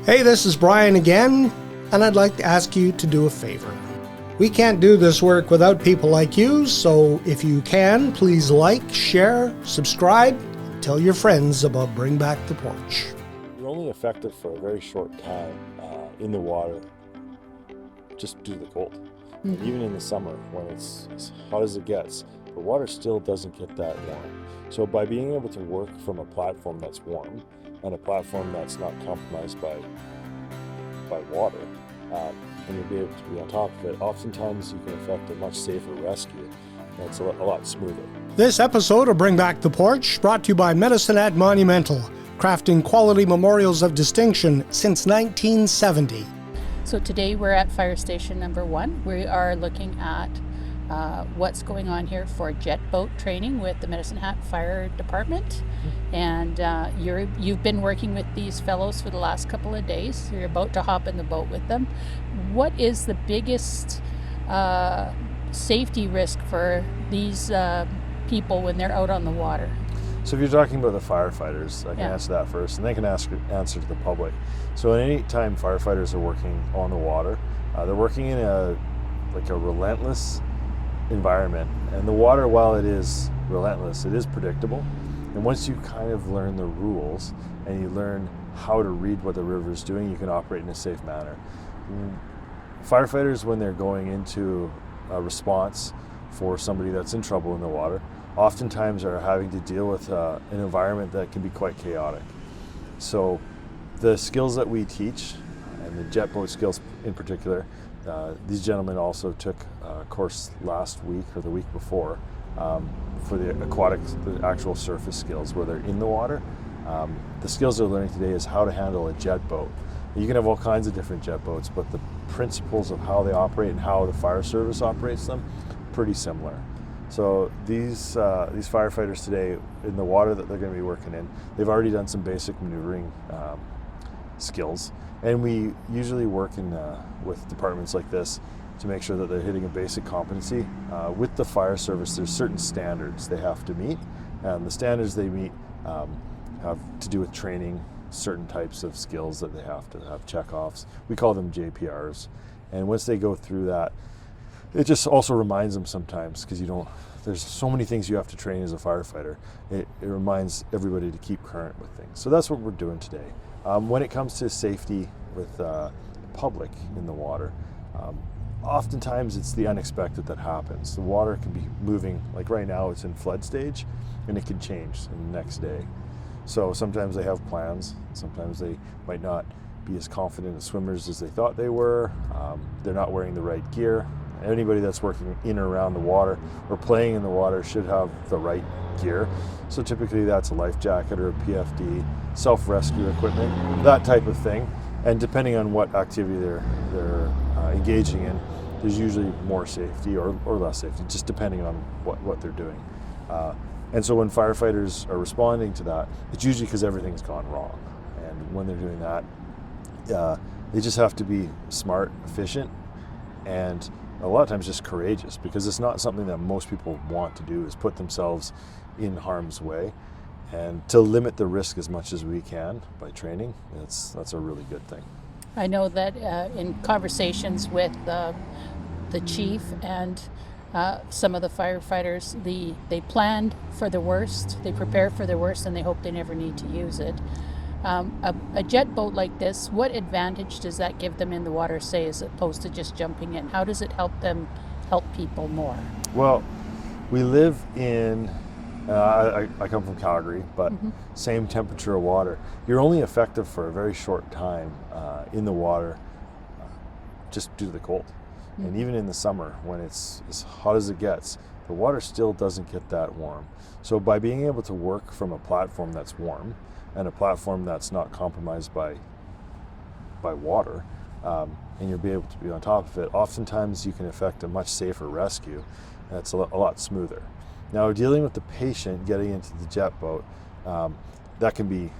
Hey, this is Brian again, and I'd like to ask you to do a favor. We can't do this work without people like you, so if you can, please like, share, subscribe, tell your friends about Bring Back the Porch. You're only effective for a very short time in the water, just due to the cold. Mm-hmm. Even in the summer, when it's as hot as it gets, the water still doesn't get that warm. So by being able to work from a platform that's warm, and a platform that's not compromised by water, and you'll be able to be on top of it, oftentimes you can effect a much safer rescue. That's a lot smoother. This episode of Bring Back the Porch brought to you by Medicine Hat Monumental, crafting quality memorials of distinction since 1970. So today we're at Fire Station number 1. We are looking at what's going on here for jet boat training with the Medicine Hat Fire Department. And you've been working with these fellows for the last couple of days. You're about to hop in the boat with them. What is the biggest safety risk for these people when they're out on the water? So if you're talking about the firefighters, I can answer that first, and they can answer to the public. So any time firefighters are working on the water, they're working in a relentless environment. And the water, while it is relentless, it is predictable. And once you kind of learn the rules and you learn how to read what the river is doing, you can operate in a safe manner. Firefighters, when they're going into a response for somebody that's in trouble in the water, oftentimes are having to deal with an environment that can be quite chaotic. So the skills that we teach, and the jet boat skills in particular, these gentlemen also took a course last week or the week before for the actual surface skills where they're in the water. The skills they're learning today is how to handle a jet boat. You can have all kinds of different jet boats, but the principles of how they operate and how the fire service operates them, pretty similar. So these firefighters today, in the water that they're going to be working in, they've already done some basic maneuvering skills. And we usually work with departments like this to make sure that they're hitting a basic competency. With the fire service, there's certain standards they have to meet, and the standards they meet have to do with training certain types of skills that they have to have check-offs. We call them JPRs. And once they go through that, it just also reminds them sometimes, because there's so many things you have to train as a firefighter. It reminds everybody to keep current with things. So that's what we're doing today. When it comes to safety with the public in the water, oftentimes it's the unexpected that happens. The water can be moving, like right now it's in flood stage, and it can change in the next day. So sometimes they have plans, sometimes they might not be as confident as swimmers as they thought they were. They're not wearing the right gear. Anybody that's working in or around the water or playing in the water should have the right gear. So typically that's a life jacket or a PFD, self-rescue equipment, that type of thing. And depending on what activity they're engaging in, there's usually more safety or less safety, just depending on what they're doing. And so when firefighters are responding to that, it's usually because everything's gone wrong. And when they're doing that, they just have to be smart, efficient, and a lot of times just courageous, because it's not something that most people want to do, is put themselves in harm's way. And to limit the risk as much as we can by training, that's a really good thing. I know that in conversations with the chief and some of the firefighters, they planned for the worst, they prepare for the worst, and they hope they never need to use it. A jet boat like this, what advantage does that give them in the water, say, as opposed to just jumping in? How does it help them help people more? Well, we live in, I come from Calgary, but same temperature of water. You're only effective for a very short time in the water, just due to the cold. And even in the summer, when it's as hot as it gets, the water still doesn't get that warm. So by being able to work from a platform that's warm, and a platform that's not compromised by water, and you'll be able to be on top of it, oftentimes you can effect a much safer rescue, and it's a lot smoother. Now, dealing with the patient getting into the jet boat, that can be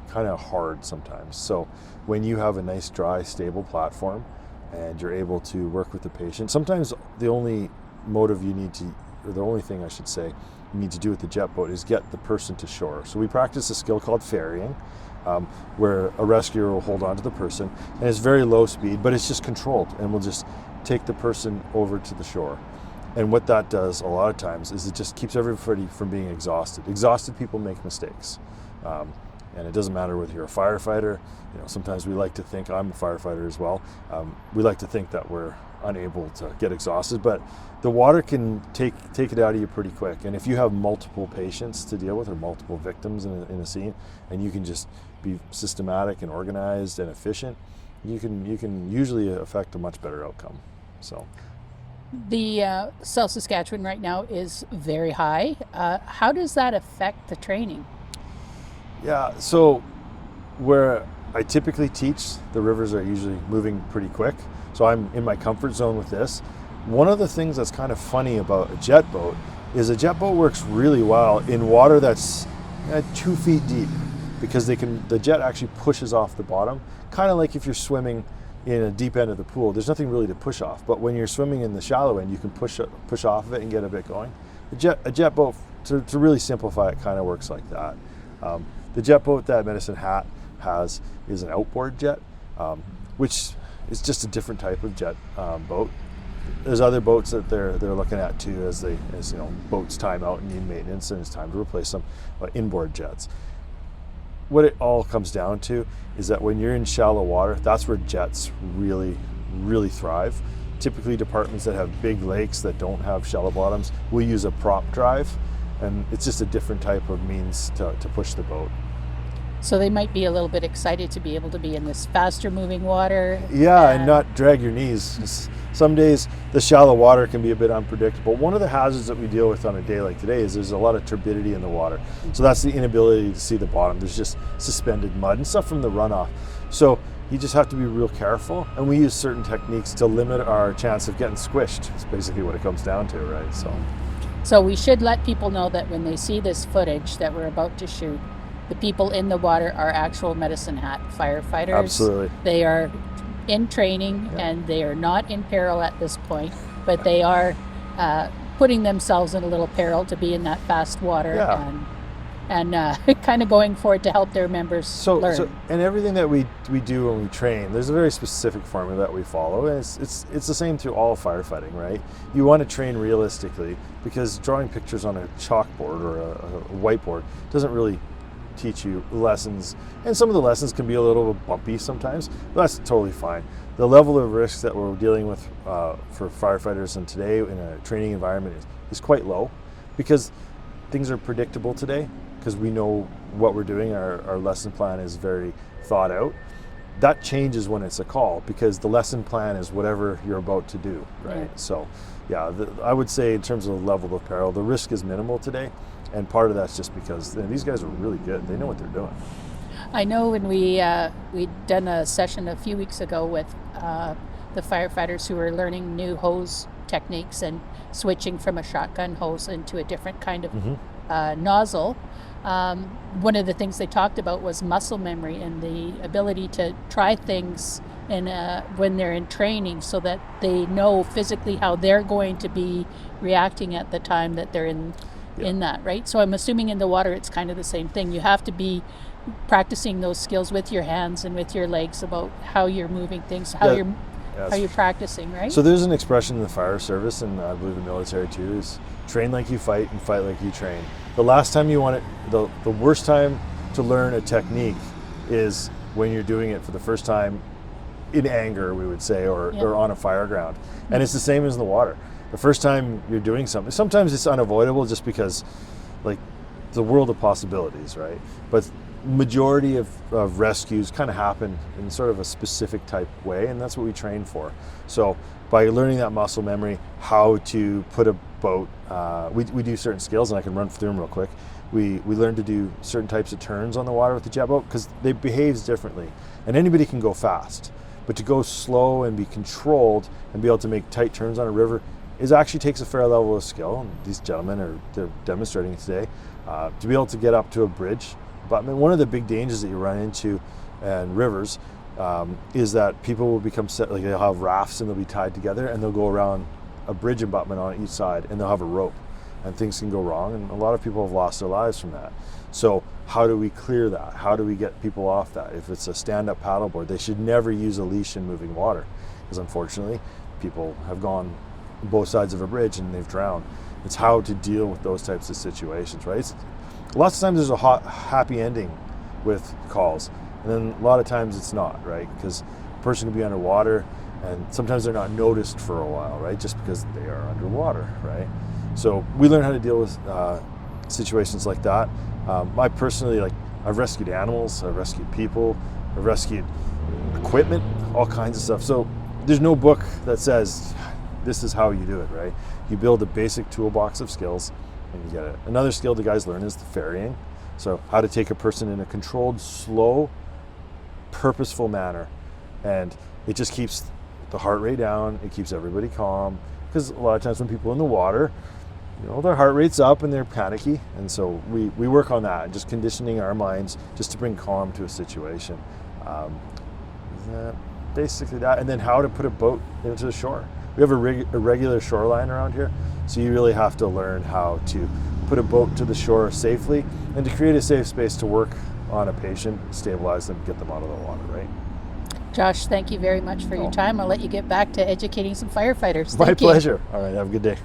kind of hard sometimes. So when you have a nice, dry, stable platform, and you're able to work with the patient, sometimes the only motive you need to, or the only thing I should say, you need to do with the jet boat is get the person to shore. So we practice a skill called ferrying, where a rescuer will hold on to the person, and it's very low speed, but it's just controlled, and we'll just take the person over to the shore. And what that does a lot of times is it just keeps everybody from being exhausted. Exhausted people make mistakes. And it doesn't matter whether you're a firefighter. Sometimes we like to think, I'm a firefighter as well. We like to think that we're unable to get exhausted, but the water can take it out of you pretty quick. And if you have multiple patients to deal with or multiple victims in a scene, and you can just be systematic and organized and efficient, you can usually affect a much better outcome. So. The South Saskatchewan right now is very high. How does that affect the training? Yeah, so where I typically teach, the rivers are usually moving pretty quick. So I'm in my comfort zone with this. One of the things that's kind of funny about a jet boat is a jet boat works really well in water that's 2 feet deep, because the jet actually pushes off the bottom, kind of like if you're swimming in a deep end of the pool. There's nothing really to push off, but when you're swimming in the shallow end, you can push off of it and get a bit going. A jet boat, to really simplify it, kind of works like that. The jet boat that Medicine Hat has is an outboard jet, which is just a different type of jet boat. There's other boats that they're looking at too, as boats time out and need maintenance, and it's time to replace them. But inboard jets. What it all comes down to is that when you're in shallow water, that's where jets really, really thrive. Typically, departments that have big lakes that don't have shallow bottoms will use a prop drive, and it's just a different type of means to push the boat. So they might be a little bit excited to be able to be in this faster moving water. Yeah, and not drag your knees. Some days the shallow water can be a bit unpredictable. One of the hazards that we deal with on a day like today is there's a lot of turbidity in the water. So that's the inability to see the bottom. There's just suspended mud and stuff from the runoff. So you just have to be real careful, and we use certain techniques to limit our chance of getting squished. It's basically what it comes down to, right? So we should let people know that when they see this footage that we're about to shoot, the people in the water are actual Medicine Hat firefighters. Absolutely. They are in training, and they are not in peril at this point, but they are putting themselves in a little peril to be in that fast water and kind of going for it to help their members learn. And everything that we do when we train, there's a very specific formula that we follow, and it's the same through all firefighting, right? You want to train realistically, because drawing pictures on a chalkboard or a whiteboard doesn't really teach you lessons, and some of the lessons can be a little bumpy sometimes, but that's totally fine. The level of risks that we're dealing with for firefighters and today in a training environment is quite low, because things are predictable today, because we know what we're doing. Our lesson plan is very thought out. That changes when it's a call, because the lesson plan is whatever you're about to do, right? Yeah. So I would say in terms of the level of peril, the risk is minimal today. And part of that's just because these guys are really good. They know what they're doing. I know when we'd done a session a few weeks ago with the firefighters who were learning new hose techniques and switching from a shotgun hose into a different kind of nozzle. One of the things they talked about was muscle memory and the ability to try things when they're in training, so that they know physically how they're going to be reacting at the time that they're in that, right? So I'm assuming in the water it's kind of the same thing. You have to be practicing those skills with your hands and with your legs about how you're moving things, how you're practicing, right? So there's an expression in the fire service, and I believe the military too, is train like you fight and fight like you train. The last time you want it, the worst time to learn a technique is when you're doing it for the first time in anger, we would say, or on a fire ground. And it's the same as in the water. The first time you're doing something, sometimes it's unavoidable just because, like, the world of possibilities, right? But majority of rescues kind of happen in sort of a specific type way, and that's what we train for. So by learning that muscle memory, how to put a boat, we do certain skills, and I can run through them real quick. We learn to do certain types of turns on the water with the jet boat, because they behave differently, and anybody can go fast, but to go slow and be controlled and be able to make tight turns on a river actually takes a fair level of skill, and these gentlemen they're demonstrating it today. To be able to get up to a bridge abutment, one of the big dangers that you run into in rivers is that people will become like they'll have rafts and they'll be tied together, and they'll go around a bridge abutment on each side, and they'll have a rope. and things can go wrong, and a lot of people have lost their lives from that. So how do we clear that? How do we get people off that? If it's a stand-up paddleboard, they should never use a leash in moving water, because unfortunately people have gone both sides of a bridge and they've drowned. It's how to deal with those types of situations, right? Lots of times there's a happy ending with calls, and then a lot of times it's not, right? Because a person can be underwater and sometimes they're not noticed for a while, right? Just because they are underwater, right? So we learn how to deal with situations like that. I personally, I've rescued animals, I've rescued people, I've rescued equipment, all kinds of stuff. So there's no book that says this is how you do it, right? You build a basic toolbox of skills and you get it. Another skill the guys learn is the ferrying. So how to take a person in a controlled, slow, purposeful manner. And it just keeps the heart rate down, it keeps everybody calm. Because a lot of times when people are in the water, their heart rate's up and they're panicky. And so we work on that, just conditioning our minds just to bring calm to a situation. Basically that. And then how to put a boat into the shore. We have a regular shoreline around here, so you really have to learn how to put a boat to the shore safely and to create a safe space to work on a patient, stabilize them, get them out of the water, right? Josh, thank you very much for your time. I'll let you get back to educating some firefighters. My pleasure. All right, have a good day.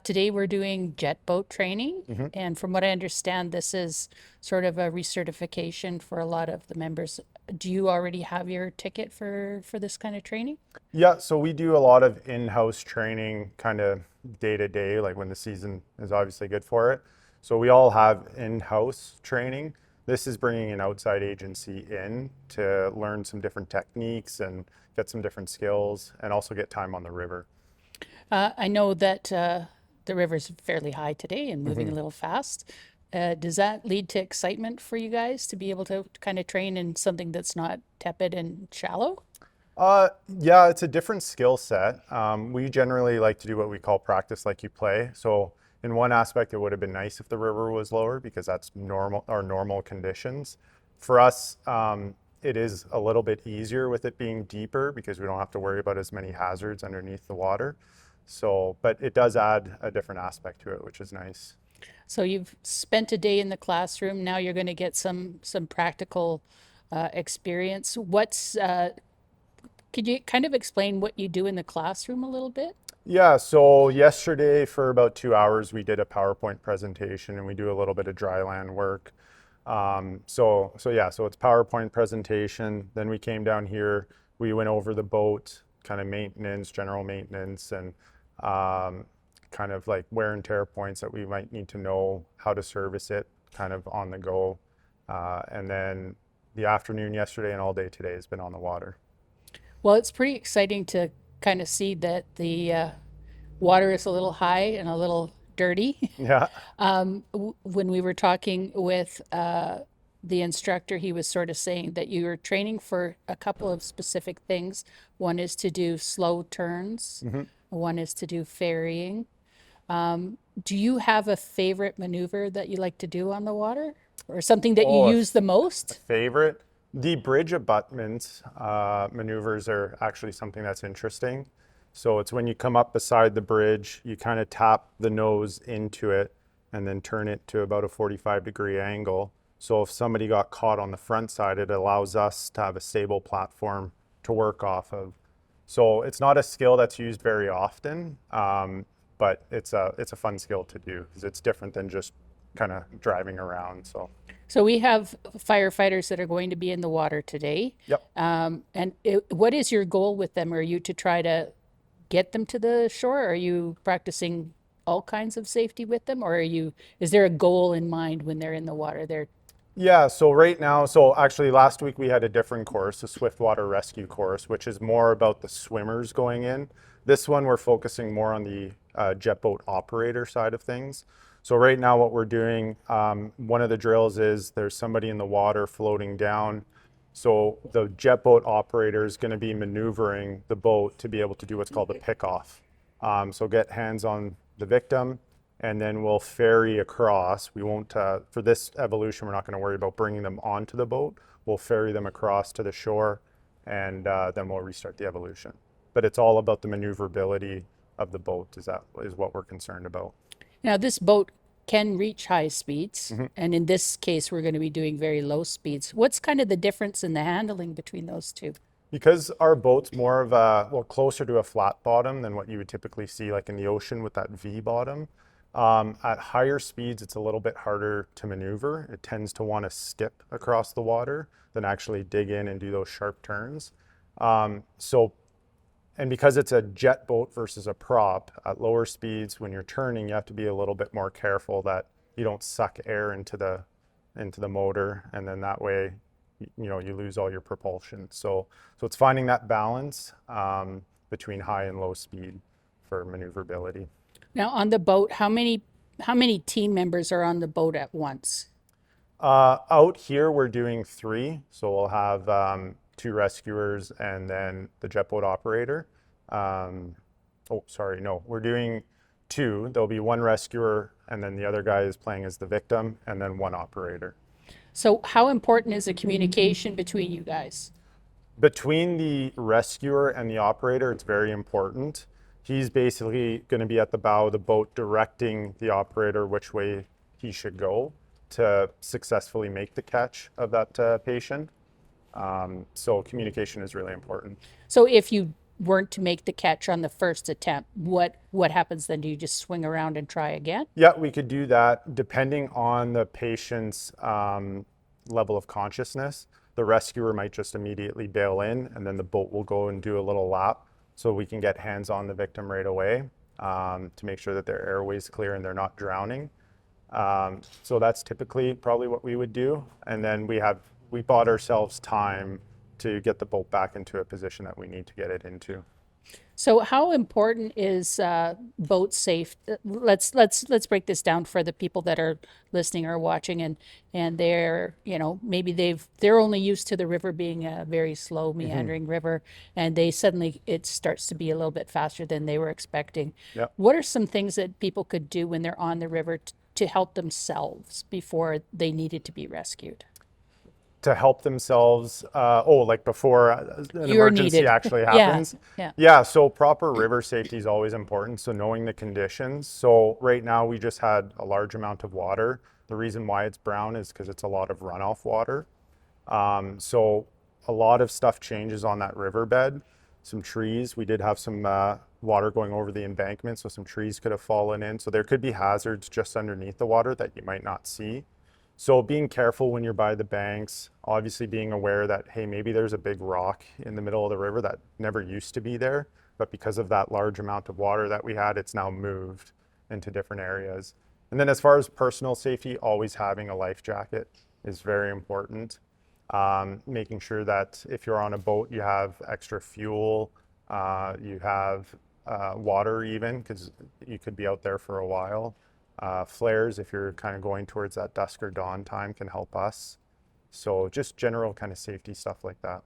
Today we're doing jet boat training, and from what I understand, this is sort of a recertification for a lot of the members. Do you already have your ticket for this kind of training? Yeah, so we do a lot of in-house training kind of day to day, like when the season is obviously good for it. So we all have in-house training. This is bringing an outside agency in to learn some different techniques and get some different skills and also get time on the river. I know that the river's fairly high today and moving a little fast. Does that lead to excitement for you guys to be able to kind of train in something that's not tepid and shallow? Yeah, it's a different skill set. We generally like to do what we call practice like you play. So in one aspect, it would have been nice if the river was lower because that's normal conditions. For us, it is a little bit easier with it being deeper because we don't have to worry about as many hazards underneath the water. So, but it does add a different aspect to it, which is nice. So you've spent a day in the classroom. Now you're going to get some practical experience. Could you kind of explain what you do in the classroom a little bit? Yeah, so yesterday for about 2 hours, we did a PowerPoint presentation and we do a little bit of dry land work. So it's PowerPoint presentation. Then we came down here, we went over the boat, kind of maintenance, general maintenance, and kind of like wear and tear points that we might need to know how to service it kind of on the go. And then the afternoon yesterday and all day today has been on the water. Well, it's pretty exciting to kind of see that the water is a little high and a little dirty. Yeah. When we were talking with the instructor, he was sort of saying that you were training for a couple of specific things. One is to do slow turns. One is to do ferrying. Do you have a favorite maneuver that you like to do on the water, or something that you use the most? Favorite? The bridge abutments maneuvers are actually something that's interesting. So it's when you come up beside the bridge, you kind of tap the nose into it and then turn it to about a 45-degree angle. So if somebody got caught on the front side, it allows us to have a stable platform to work off of. So it's not a skill that's used very often, but it's a fun skill to do because it's different than just kind of driving around. So we have firefighters that are going to be in the water today. Yep. What is your goal with them? Are you to try to get them to the shore? Are you practicing all kinds of safety with them, or is there a goal in mind when they're in the water? Yeah, so right now, actually last week we had a different course, a Swiftwater Rescue course, which is more about the swimmers going in. This one we're focusing more on the jet boat operator side of things. So right now what we're doing, one of the drills is there's somebody in the water floating down. So the jet boat operator is going to be maneuvering the boat to be able to do what's called a pick-off. So get hands on the victim, and then we'll ferry across. We won't, for this evolution, we're not going to worry about bringing them onto the boat. We'll ferry them across to the shore, and then we'll restart the evolution. But it's all about the maneuverability of the boat is what we're concerned about. Now, this boat can reach high speeds, and in this case, we're going to be doing very low speeds. What's kind of the difference in the handling between those two? Because our boat's more of a, well, closer to a flat bottom than what you would typically see like in the ocean with that V bottom. At higher speeds, it's a little bit harder to maneuver. It tends to want to skip across the water than actually dig in and do those sharp turns. And because it's a jet boat versus a prop, at lower speeds, when you're turning, you have to be a little bit more careful that you don't suck air into the motor, and then that way, you lose all your propulsion. So it's finding that balance between high and low speed for maneuverability. Now, on the boat, how many team members are on the boat at once? Out here, we're doing 3. So we'll have 2 rescuers and then the jet boat operator. We're doing 2. There'll be 1 rescuer, and then the other guy is playing as the victim, and then 1 operator. So how important is the communication between you guys? Between the rescuer and the operator, it's very important. He's basically going to be at the bow of the boat directing the operator which way he should go to successfully make the catch of that patient. So communication is really important. So if you weren't to make the catch on the first attempt, what happens then? Do you just swing around and try again? Yeah, we could do that depending on the patient's level of consciousness. The rescuer might just immediately bail in, and then the boat will go and do a little lap so we can get hands on the victim right away to make sure that their airway's clear and they're not drowning. So that's typically probably what we would do. And then we bought ourselves time to get the boat back into a position that we need to get it into. So how important is boat safe? Let's break this down for the people that are listening or watching, and they're, maybe they're only used to the river being a very slow meandering river, and it starts to be a little bit faster than they were expecting. Yep. What are some things that people could do when they're on the river to help themselves before they needed to be rescued? To help themselves, like before an emergency actually happens. Yeah, so proper river safety is always important. So knowing the conditions. So right now we just had a large amount of water. The reason why it's brown is because it's a lot of runoff water. So a lot of stuff changes on that riverbed. Some trees, we did have some water going over the embankment, so some trees could have fallen in. So there could be hazards just underneath the water that you might not see. So being careful when you're by the banks, obviously being aware that, hey, maybe there's a big rock in the middle of the river that never used to be there, but because of that large amount of water that we had, it's now moved into different areas. And then as far as personal safety, always having a life jacket is very important. Making sure that if you're on a boat, you have extra fuel, you have water even, because you could be out there for a while. Flares, if you're kind of going towards that dusk or dawn time, can help us. So just general kind of safety stuff like that.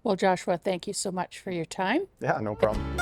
Well, Joshua, thank you so much for your time. Yeah, no problem.